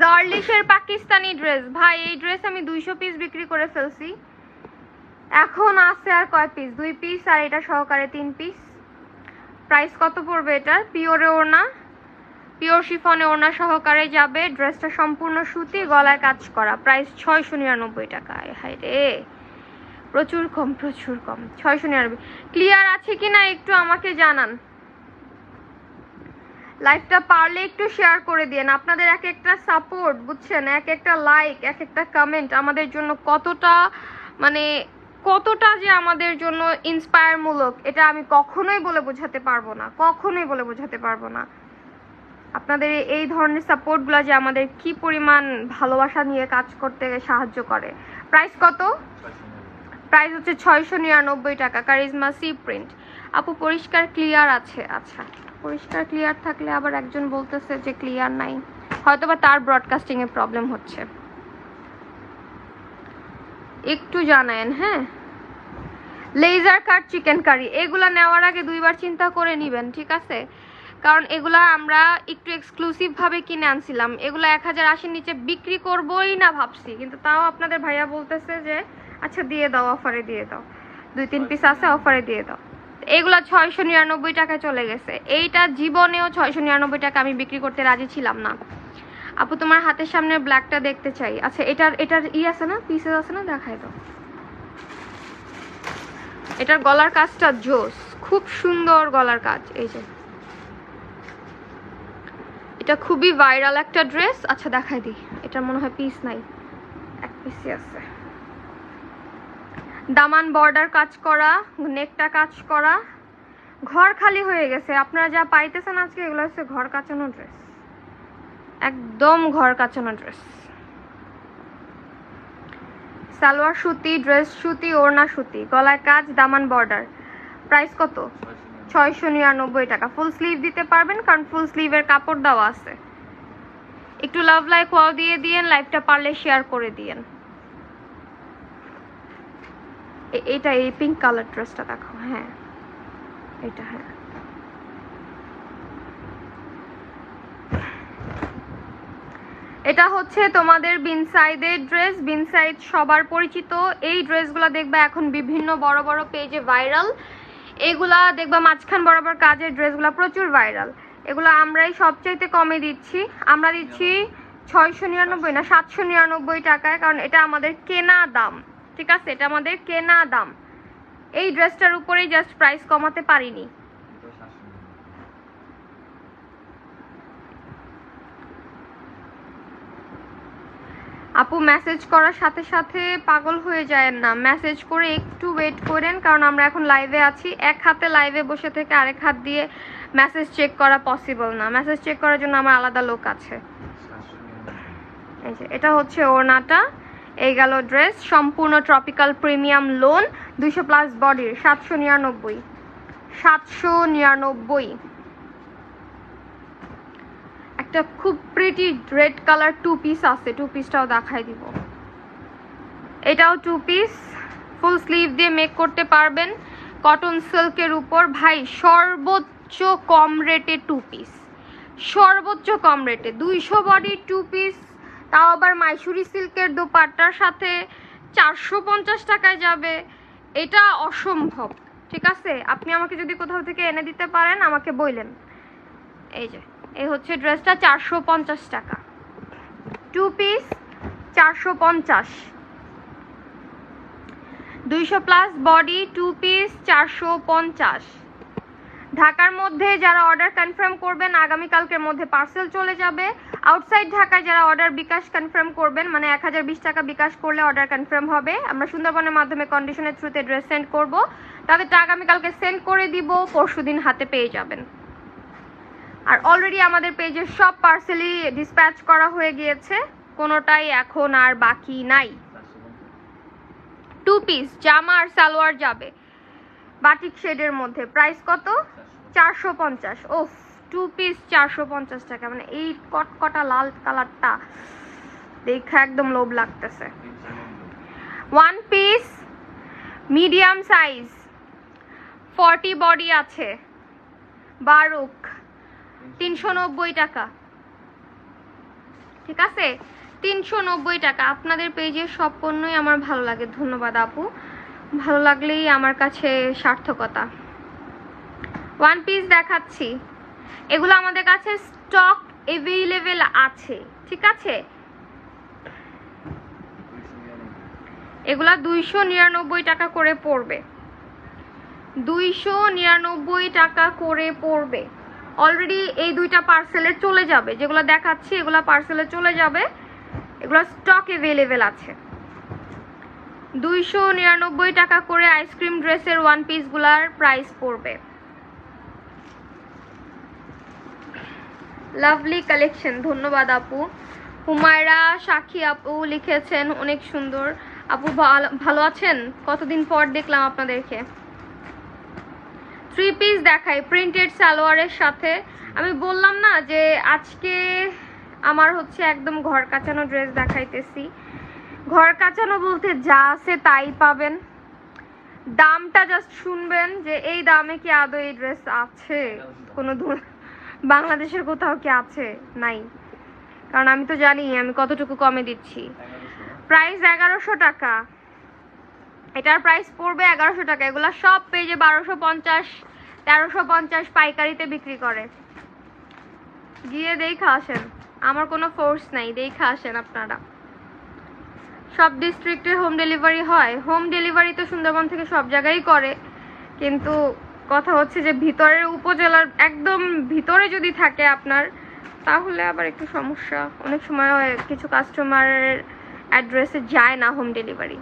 জার্লিশের পাকিস্তানি ড্রেস, ভাই এই ড্রেস আমি 200 পিস বিক্রি করে ফেলছি, এখন আছে আর কয় পিস? 2 পিস, আর এটা সহকারে 3 পিস। প্রাইস কত পড়বে এটার? পিওরে ওড়না, পিওর শিফনে ওড়না সহকারে যাবে। ড্রেসটা সম্পূর্ণ সুতি, গলায় কাজ করা। প্রাইস 699 টাকা। হাই রে, প্রচুর কম, প্রচুর কম। 699। ক্লিয়ার আছে কিনা একটু আমাকে জানান। লাইভটা পারলে একটু শেয়ার করে দিন। আপনাদের এক একটা সাপোর্ট, বুঝছেন, এক একটা লাইক, এক একটা কমেন্ট আমাদের জন্য কতটা, মানে কতটা যে আমাদের জন্য ইন্সপায়ারমূলক, এটা আমি কখনোই বলে বোঝাতে পারবো না, কখনোই বলে বোঝাতে পারবো না। আপনাদের এই ধরনের সাপোর্টগুলো যে আমাদের কি পরিমাণ ভালোবাসা নিয়ে কাজ করতে সাহায্য করে। প্রাইস কত? প্রাইস হচ্ছে 699 টাকা। Charisma C print. আপু পরিষ্কার ক্লিয়ার আছে? আচ্ছা, পরিষ্কার ক্লিয়ার থাকলে আবার একজন বলতেছে যে ক্লিয়ার নাই, হয়তোবা তার ব্রডকাস্টিং এ প্রবলেম হচ্ছে, একটু জানায়েন। হ্যাঁ, লেজার কাট চিকেন কারি, এগুলা নেওয়ার আগে 2 বার চিন্তা করে নেবেন, ঠিক আছে? কারণ এগুলা আমরা একটু এক্সক্লুসিভ ভাবে কিনে আনছিলাম, এগুলা 1080 নিচে বিক্রি করবোই না ভাবছি, কিন্তু তাও আপনাদের ভাইয়া বলতেছে যে আচ্ছা দিয়ে দাও, অফারে দিয়ে দাও, 2-3 পিস আছে অফারে দিয়ে দাও। এগুলা 699 টাকায় চলে গেছে। এইটা জীবনেও 699 টাকা আমি বিক্রি করতে রাজি ছিলাম না। আপু তোমার হাতের সামনে ব্ল্যাকটা দেখতে চাই। আচ্ছা, এটার আছে না, পিসেস আছে না, দেখাই দাও। এটার গলার কাজটা জোস, খুব সুন্দর গলার কাজ। এই যে এটা খুবই ভাইরাল একটা ড্রেস। আচ্ছা দেখাই দিই, এটার মনে হয় পিস নাই, এক পিসই আছে। দামান বর্ডার কাজ করা, নেকটা কাজ করা, ঘর খালি হয়ে গেছে। আপনারা যা পাইতেছেন আজকে এগুলো হচ্ছে ঘর কাচানো ড্রেস, একদম ঘর কাচানো ড্রেস। সালোয়ার সুতি, ড্রেস সুতি, ওড়না সুতি, গলায় কাজ, দামান বর্ডার। প্রাইস কত? 699 টাকা। ফুল স্লিভ দিতে পারবেন, কারণ ফুল স্লিভের কাপড় দেওয়া আছে। একটু লাভ লাইক ওয়াও দিয়ে দিয়েন, লাইভটা পারলে শেয়ার করে দিয়েন। এইটা, এই পিঙ্ক কালার ড্রেসটা দেখো। হ্যাঁ এটা, হ্যাঁ এটা হচ্ছে তোমাদের বিনসাইডের ড্রেস। বিনসাইড সবার পরিচিত। এই ড্রেসগুলো দেখবা এখন বিভিন্ন বড় বড় পেজে ভাইরাল। এগুলা দেখবা মাঝখান বরাবর কাজের ড্রেসগুলো প্রচুর ভাইরাল। এগুলো আমরাই সবচাইতে কমে দিচ্ছি। আমরা দিচ্ছি 699 না 799 টাকায়, কারণ এটা আমাদের কেনা দাম। ঠিক আছে, এটা আমাদের কেনা দাম। এই ড্রেসটার উপরেই জাস্ট প্রাইস কমাতে পারিনি। আপু মেসেজ করার সাথে সাথে পাগল হয়ে যায় না, মেসেজ করে একটু ওয়েট করেন, কারণ আমরা এখন লাইভে আছি। এক হাতে লাইভে বসে থেকে আরেক হাত দিয়ে মেসেজ চেক করা পসিবল না। মেসেজ চেক করার জন্য আমার আলাদা লোক আছে। এই যে এটা হচ্ছে ওড়নাটা, এই গেল ড্রেস। সম্পূর্ণ ট্রপিক্যাল প্রিমিয়াম লোন, 200+ বডির, 799। 799। একটা খুব প্রিটি রেড কালার 2 পিস আছে, 2 পিসটাও দেখাই দিব। এটাও 2 পিস, ফুল স্লিভ দিয়ে মেক করতে পারবেন, কটন সিল্কের উপর। ভাই সর্বোচ্চ কম রেটে 2 পিস, সর্বোচ্চ কম রেটে 200 বডি 2 পিস, তাও আবার মাইসুরি সিল্কের দোপাট্টার সাথে 450 টাকায় যাবে। এটা অসম্ভব। ঠিক আছে, আপনি আমাকে যদি কোথাও থেকে এনে দিতে পারেন আমাকে বললেন। এই যে এই হচ্ছে ড্রেসটা, 450 টাকা 2 পিস, 450। 200+ body 2 piece, 450। ঢাকার মধ্যে যারা অর্ডার কনফার্ম করবেন আগামীকালকের মধ্যে পার্সেল চলে যাবে। আউটসাইড ঢাকায় যারা অর্ডার বিকাশ কনফার্ম করবেন, মানে 1020 টাকা বিকাশ করলে অর্ডার কনফার্ম হবে। আমরা সুন্দরবনের মাধ্যমে কন্ডিশনের থ্রুতে ড্রেস সেন্ড করব, তাদেরটা আগামীকালকে সেন্ড করে দিব, পরশুদিন হাতে পেয়ে যাবেন। আর অলরেডি আমাদের পেজের সব পার্সেলই ডিসপ্যাচ করা হয়ে গিয়েছে, কোনোটাই এখন আর বাকি নাই। 2 পিস জামা আর সালোয়ার যাবে বাটিক শেডের মধ্যে। প্রাইস কত? 450। ওফ, 2 পিস 450 টাকা। মানে এই কটকটা লাল কালারটা দেখে একদম লোভ লাগতেছে। 1 পিস মিডিয়াম সাইজ, 40 বডি আছে, বারুক, 390 টাকা। ঠিক আছে, 390 টাকা। আপনাদের পেজের সব পণ্যই আমার ভালো লাগে। ধন্যবাদ আপু, ভালো লাগলেই আমার কাছে সার্থকতা। 1 পিস দেখাচ্ছি, এগুলো আমাদের কাছে স্টক অ্যাভেলেবেল আছে। ঠিক আছে, এগুলা 299 টাকা করে পড়বে, 299 টাকা করে পড়বে। অলরেডি এই দুইটা পার্সেলে চলে যাবে, যেগুলো দেখাচ্ছি এগুলো পার্সেলে চলে যাবে, এগুলো স্টক অ্যাভেলেবেল আছে। 299 টাকা করে আইসক্রিম ড্রেসের 1 পিসগুলার প্রাইস পড়বে। লাভলি কালেকশন, ধন্যবাদ আপু। হুমায়রা সাক্ষী আপু লিখেছেন অনেক সুন্দর। আপু ভালো আছেন? কতদিন পর দেখলাম আপনাদেরকে। 3 পিস দেখাই প্রিন্টেড সালোয়ারের সাথে। আমি বললাম না যে আজকে আমার হচ্ছে একদম ঘর কাচানো ড্রেস দেখাইতেছি। ঘর কাচানো বলতে যা আছে তাই পাবেন, দামটা জাস্ট শুনবেন যে এই দামে কি আদৌ এই ড্রেস আছে কোনো বাংলাদেশের কোথাও কি আছে? নাই, কারণ আমি তো জানি আমি কতটুকু কমে দিচ্ছি। প্রাইস 1100 টাকা, এটার প্রাইস পড়বে 1100 টাকা। এগুলা সব পেজে 1250, 1350 পাইকারিতে বিক্রি করে। গিয়ে দেখা আসেন, আমার কোনো ফোর্স নাই, দেখা আসেন আপনারা। সব ডিস্ট্রিক্টে হোম ডেলিভারি হয়। হোম ডেলিভারি তো সুন্দরবন থেকে সব জায়গায় করে, কিন্তু কথা হচ্ছে যে ভিতরের উপজেলার একদম ভিতরে যদি থাকে আপনার, তাহলে আবার একটু সমস্যা। অনেক সময় কিছু কাস্টমারের অ্যাড্রেসে যায় না হোম ডেলিভারি।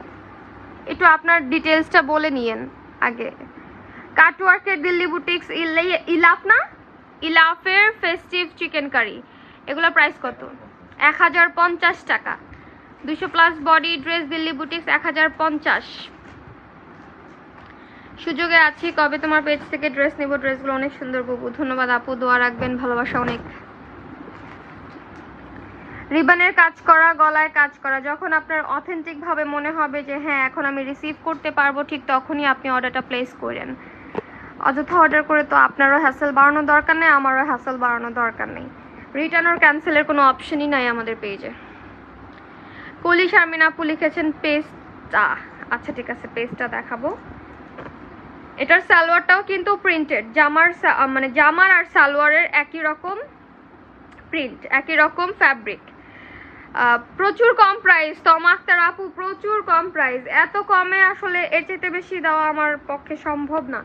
একটু আপনার ডিটেলসটা বলে নিয়েন আগে। কাটওয়ার্কের দিল্লি বুটিক্স ইলাফ না, ইলাফের ফেস্টিভ চিকেন কারি, এগুলো প্রাইস কত? 1050 টাকা। 200+ বডি ড্রেস দিল্লি বুটিক্স 1050। সুযোগে আছি, কবে তোমার পেজ থেকে ড্রেস নেব? ড্রেসগুলো অনেক সুন্দর বুবু। ধন্যবাদ আপু, দোয়া রাখবেন, ভালোবাসা অনেক। রিবনের কাজ করা, গলায় কাজ করা, যখন আপনার অথেন্টিক ভাবে মনে হবে যে হ্যাঁ এখন আমি রিসিভ করতে পারবো, ঠিক তখনই আপনি অর্ডারটা প্লেস করেন। অযথা অর্ডার করে তো আপনারও হ্যাসেল বাড়ানোর দরকার নেই, আমারও হ্যাসেল বাড়ানোর দরকার নেই। রিটার্ন আর ক্যান্সেলের কোনো অপশনই নাই আমাদের পেজে। কলি শারমিন আপু লিখেছেন পেস্টটা। আচ্ছা ঠিক আছে, পেস্টটা দেখাবো। এটার সালোয়ারটাও কিন্তু প্রিন্টেড, মানে জামার আর সালোয়ারের একই রকম প্রিন্ট, একই রকম ফ্যাব্রিক। প্রচুর কম প্রাইস, তমা আক্তার আপু প্রচুর কম প্রাইস। এত কমে আসলে এর চাইতে বেশি দেওয়া আমার পক্ষে সম্ভব না।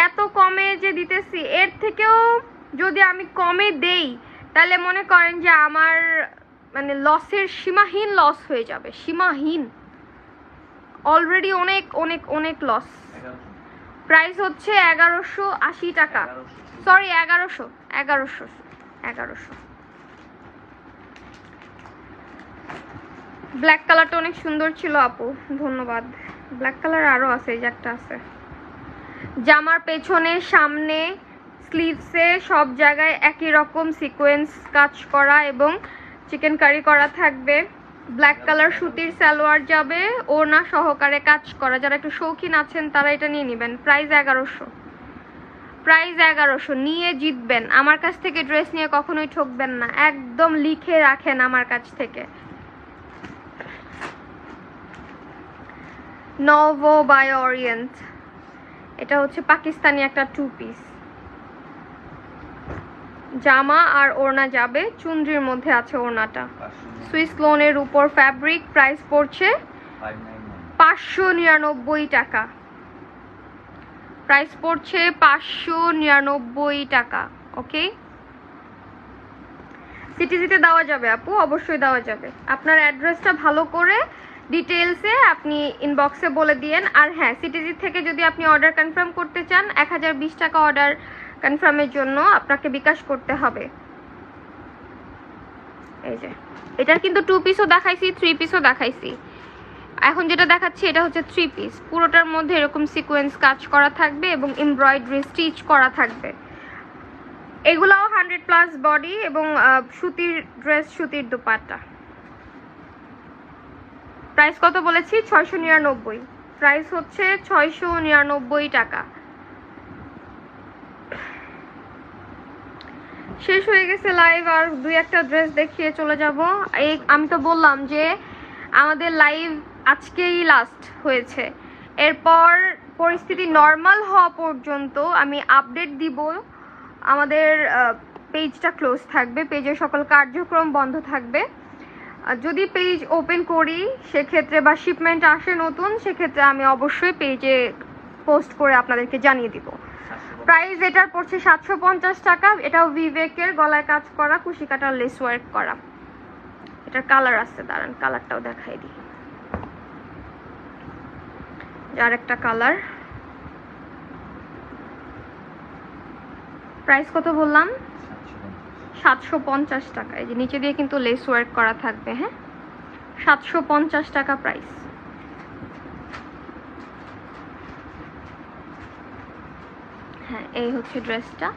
এত কমে যে দিতেছি, এর থেকেও যদি আমি কমে দেই তাহলে মনে করেন যে আমার মানে লসের সীমাহীন লস হয়ে যাবে, সীমাহীন। অলরেডি অনেক অনেক অনেক লস। প্রাইস হচ্ছে 1180 টাকা, সরি 1100। ব্ল্যাক কালারটা অনেক সুন্দর ছিল আপু, ধন্যবাদ। ব্ল্যাক কালার আরও আছে, এই যে একটা আছে। জামার পেছনে সামনে স্লিভসে সব জায়গায় একই রকম সিকোয়েন্স কাজ করা এবং চিকেন কারি করা থাকবে। ব্ল্যাক কালার সুতির সালোয়ার যাবে, ওড়না সহকারে কাজ করা। যারা একটু শৌখিন আছেন তারা এটা নিয়ে নেবেন। প্রাইস 1100 নিয়ে জিতবেন। আমার কাছ থেকে ড্রেস নিয়ে কখনোই ঠকবেন না, একদম লিখে রাখেন আমার কাছ থেকে। নভো বাই অরিয়েন্ট, এটা হচ্ছে পাকিস্তানি একটা 2 পিস। জামা আর ওড়না যাবে, চুনরির মধ্যে আছে ওড়নাটা। সুইস লোনের উপর ফ্যাব্রিক। প্রাইস পড়ছে 599 টাকা। প্রাইস পড়ছে 599 টাকা। ওকে, সিটিজিতে দেওয়া যাবে আপু, অবশ্যই দেওয়া যাবে। আপনার অ্যাড্রেসটা ভালো করে ডিটেলসে আপনি ইনবক্সে বলে দিয়েন। আর হ্যাঁ, সিটিজি থেকে যদি আপনি অর্ডার কনফার্ম করতে চান 1020 টাকা অর্ডার কনফার্মের জন্য আপনাকে বিকাশ করতে হবে। এই যে এটার কিন্তু 2 পিসও দেখাইছি, 3 পিসও দেখাইছি। এখন যেটা দেখাচ্ছি এটা হচ্ছে 3 পিস। পুরোটার মধ্যে এরকম সিকোয়েন্স কাজ করা থাকবে এবং এমব্রয়ডারি স্টিচ করা থাকবে। এগুলাও 100+ বডি এবং সুতির ড্রেস, সুতির দুপাট্টা। প্রাইস কত বলেছি? 699। প্রাইস হচ্ছে 699 টাকা। শেষ হয়ে গেছে লাইভ, আর 2-1টা ড্রেস দেখিয়ে চলে যাব। আমি তো বললাম যে আমাদের লাইভ আজকেই লাস্ট হয়েছে, এরপর পরিস্থিতি নর্মাল হওয়া পর্যন্ত আমি আপডেট দিব। আমাদের পেজটা ক্লোজ থাকবে, পেজের সকল কার্যক্রম বন্ধ থাকবে। যদি পেজ ওপেন করি সেক্ষেত্রে বা শিপমেন্ট আসে নতুন, সেক্ষেত্রে আমি অবশ্যই পেজে পোস্ট করে আপনাদেরকে জানিয়ে দিব। প্রাইস এটার পড়ছে 750 টাকা। এটাও ভিভেকের, গলায় কাজ করা, কুশি কাটার লেস ওয়ার্ক করা। এটার কালার আছে, দাঁড়ান কালারটাও দেখাই দিই। আর একটা কালার। প্রাইস কত বললাম? 750 টাকা। এই যে নিচে দিয়ে কিন্তু লেস ওয়ার্ক করা থাকবে। হ্যাঁ, 750 টাকা প্রাইস। হ্যাঁ, এই হচ্ছে ড্রেসটা,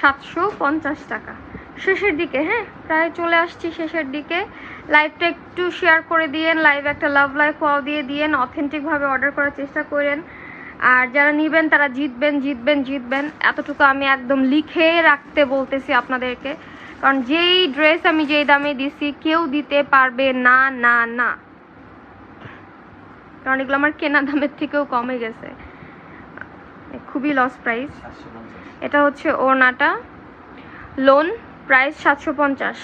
750 টাকা। শেষের দিকে, হ্যাঁ প্রায় চলে আসছি শেষের দিকে। লাইভটা একটু শেয়ার করে দিয়েন, লাইভ একটা লাভ লাইফ ওয়াও দিয়ে দিয়েন, অথেন্টিকভাবে অর্ডার করার চেষ্টা করেন। আর যারা নেবেন তারা জিতবেন। এতটুকু আমি একদম লিখে রাখতে বলতেছি আপনাদেরকে, কারণ যেই ড্রেস আমি যেই দামে দিছি কেউ দিতে পারবে না, কারণ এগুলো আমার কেনা দামের থেকেও কমে গেছে, খুবই লস প্রাইস। এটা হচ্ছে ওড়নাটা, লোন, প্রাইস 750।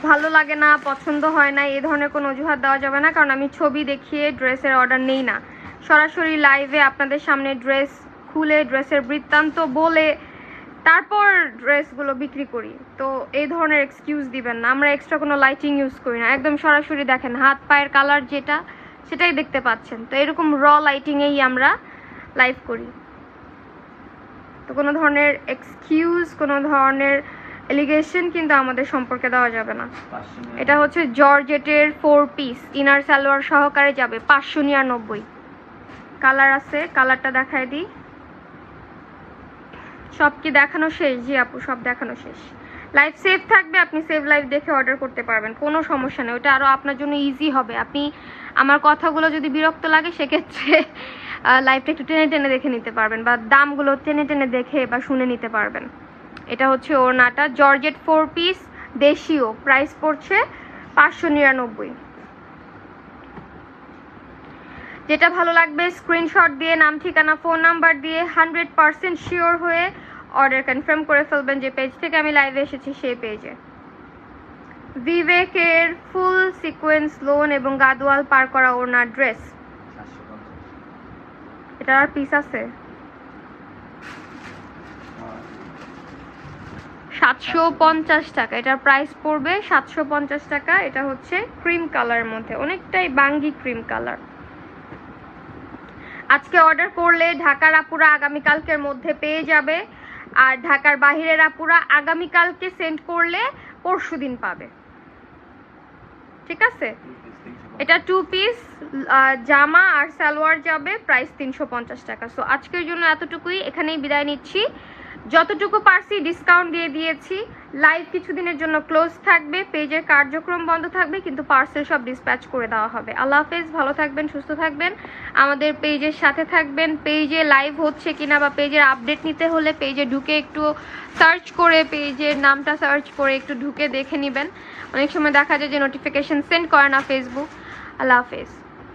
ভালো লাগে না, পছন্দ হয় না, এই ধরনের কোনো অজুহাত দেওয়া যাবে না, কারণ আমি ছবি দেখিয়ে ড্রেসের অর্ডার নেই না। সরাসরি লাইভে আপনাদের সামনে ড্রেস খুলে ড্রেসের বৃত্তান্ত বলে তারপর ড্রেসগুলো বিক্রি করি। তো এই ধরনের এক্সকিউজ দিবেন না, আমরা এক্সট্রা কোনো লাইটিং ইউজ করি না, একদম সরাসরি দেখেন হাত পায়ের কালার যেটা সেটাই দেখতে পাচ্ছেন। তো এরকম র লাইটিংয়েই আমরা লাইভ করি। তো কোনো ধরনের এক্সকিউজ, কোনো ধরনের এলিগেশন কিন্তু আমাদের সম্পর্কে দেওয়া যাবে না। এটা হচ্ছে জর্জেটের 4 পিস, ইনার সালোয়ার সহকারে যাবে 599। কালার আছে, কালারটা দেখায় দিই। সব কি দেখানো শেষ? জি আপু, সব দেখানো শেষ। লাইভ সেভ থাকবে, আপনি সেভ লাইভ দেখে অর্ডার করতে পারবেন, কোনো সমস্যা নেই। ওটা আরও আপনার জন্য ইজি হবে। আপনি আমার কথাগুলো যদি বিরক্ত লাগে সেক্ষেত্রে লাইভটা একটু টেনে টেনে দেখে নিতে পারবেন, বা দামগুলো টেনে টেনে দেখে বা শুনে নিতে পারবেন। এটা হচ্ছে ওড়নাটা, জর্জেট 4 পিস, দেশীয়, প্রাইস পড়ছে 599। যেটা ভালো লাগবে স্ক্রিনশট দিয়ে নাম ঠিকানা ফোন নাম্বার দিয়ে 100% শিওর হয়ে অর্ডার কনফার্ম করে ফেলবেন যে পেজ থেকে আমি লাইভে এসেছি সেই পেজে। বিবেকের ফুল সিকোয়েন্স লোন এবং গাদোয়াল পার করা ওড়নার ড্রেস, এটা আর পিস আছে 750 টাকা, এটার প্রাইস পড়বে 750 টাকা। এটা হচ্ছে ক্রিম কালারের মধ্যে, অনেকটাই বাঙ্গি ক্রিম কালার। আজকে অর্ডার করলে ঢাকার আপুরা আগামীকালকের মধ্যে পেয়ে যাবে, আর ঢাকার বাহিরের আপুরা আগামীকালকে সেন্ড করলে পরশুদিন পাবে, ঠিক আছে? এটা 2 পিস জামা আর সালোয়ার যাবে, প্রাইস 350 টাকা। সো আজকের জন্য এতটুকুই, এখানেই বিদায় নিচ্ছি। যতটুকু পারছি ডিসকাউন্ট দিয়ে দিয়েছি। লাইভ কিছুদিনের জন্য ক্লোজ থাকবে, পেজের কার্যক্রম বন্ধ থাকবে, কিন্তু পার্সেল সব ডিসপ্যাচ করে দেওয়া হবে। আল্লাহ হাফেজ, ভালো থাকবেন, সুস্থ থাকবেন, আমাদের পেজের সাথে থাকবেন। পেজে লাইভ হচ্ছে কিনা বা পেজের আপডেট নিতে হলে পেজে ঢুকে একটু সার্চ করে, পেজের নামটা সার্চ করে একটু ঢুকে দেখে নেবেন। অনেক সময় দেখা যায় যে নোটিফিকেশন সেন্ড করে না ফেসবুক। আল্লাহ হাফেজ।